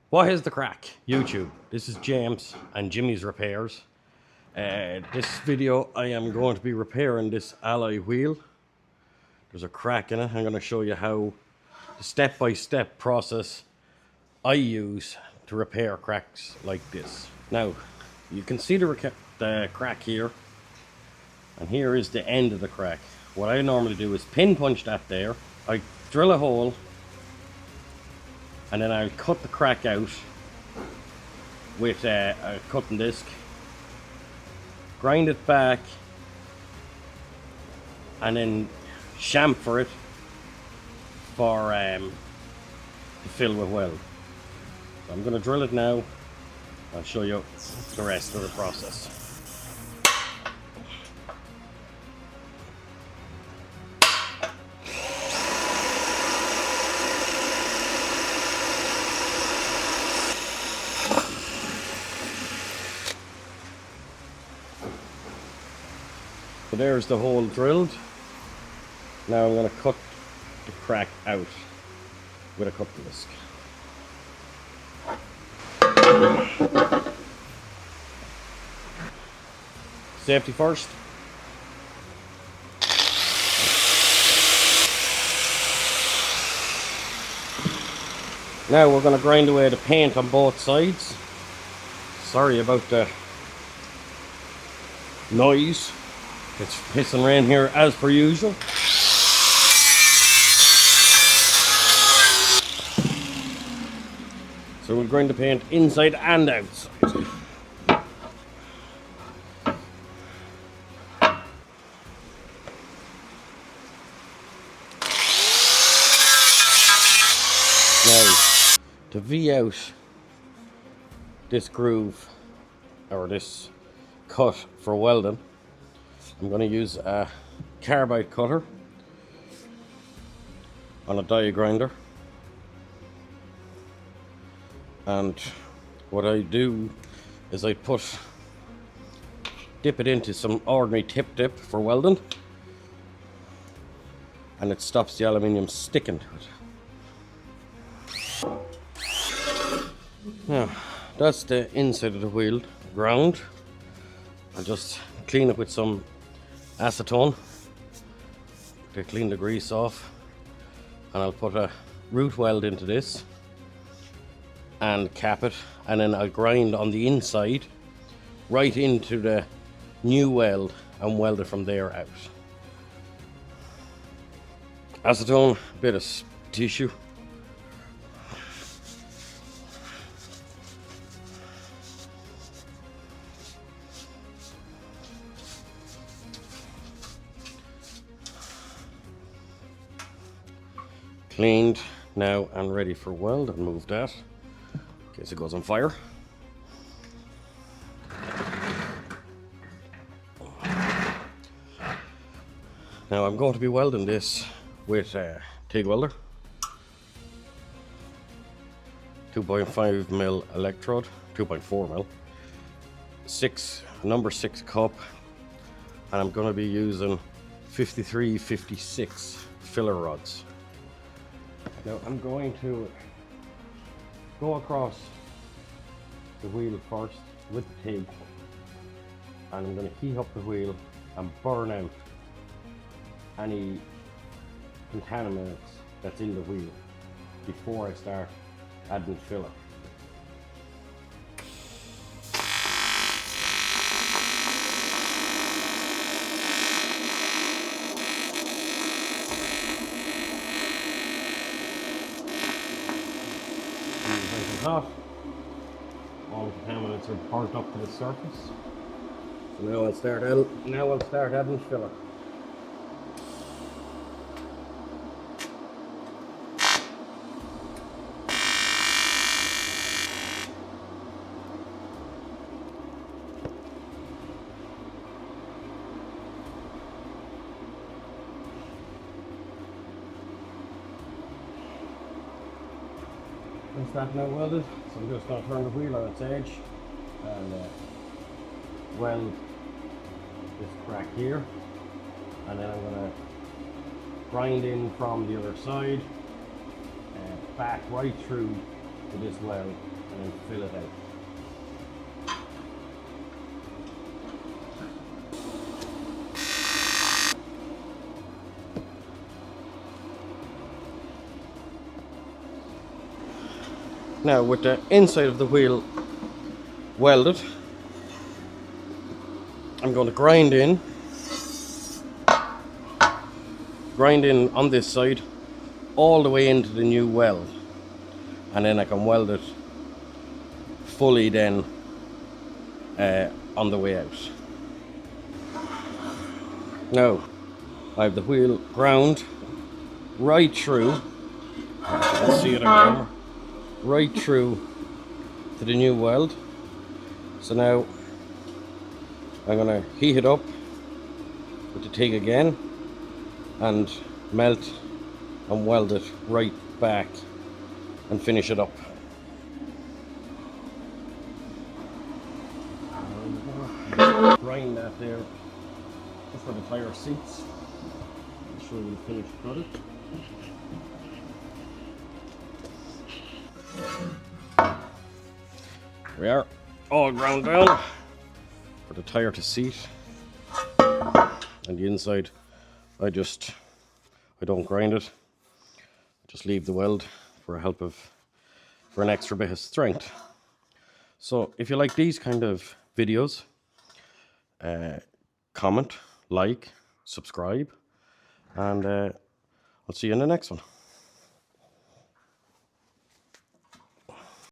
What is the crack? YouTube. This is James and Jimmy's Repairs. This video I am going to be repairing this alloy wheel. There's a crack in it. I'm going to show you how the step-by-step process I use to repair cracks like this. Now, you can see the crack here, and here is the end of the crack. What I normally do is pin punch that there. I drill a hole, and then I'll cut the crack out with a cutting disc, grind it back, and then chamfer it for to fill with weld. So I'm going to drill it now. I'll show you the rest of the process. So there's the hole drilled. Now I'm going to cut the crack out with a cutting disc. Safety first. Now we're going to grind away the paint on both sides. Sorry about the noise. It's pissing rain here as per usual. So we'll grind the paint inside and outside. Now, to V out this groove or this cut for welding, I'm going to use a carbide cutter on a die grinder, and what I do is I dip it into some ordinary tip dip for welding, and it stops the aluminium sticking to it. Now that's the inside of the wheel ground. I'll just clean it with some acetone to clean the grease off, and I'll put a root weld into this and cap it, and then I'll grind on the inside right into the new weld and weld it from there out. Acetone, bit of tissue. Cleaned now and ready for weld, and move that in case it goes on fire. Now I'm going to be welding this with a TIG welder, 2.5mm electrode, 2.4mm, number 6 cup, and I'm going to be using 53-56 filler rods. Now I'm going to go across the wheel first with the TIG, and I'm going to heat up the wheel and burn out any contaminants that's in the wheel before I start adding filler. Hot. All the contaminants are burnt up to the surface. So now I'll start adding filler. It's that now welded, so I'm just going to turn the wheel on its edge and weld this crack here, and then I'm going to grind in from the other side, back right through to this well and then fill it out. Now with the inside of the wheel welded, I'm going to grind in on this side all the way into the new weld, and then I can weld it fully then on the way out. Now I have the wheel ground right through, you can see it on camera, right through to the new weld. So now I'm going to heat it up with the TIG again and melt and weld it right back and finish it up. Grind that there just for the tire seats. I'll show you the finished product. There we are, all ground down for the tire to seat. And the inside, I don't grind it. I just leave the weld for an extra bit of strength. So if you like these kind of videos, comment, like, subscribe, and I'll see you in the next one.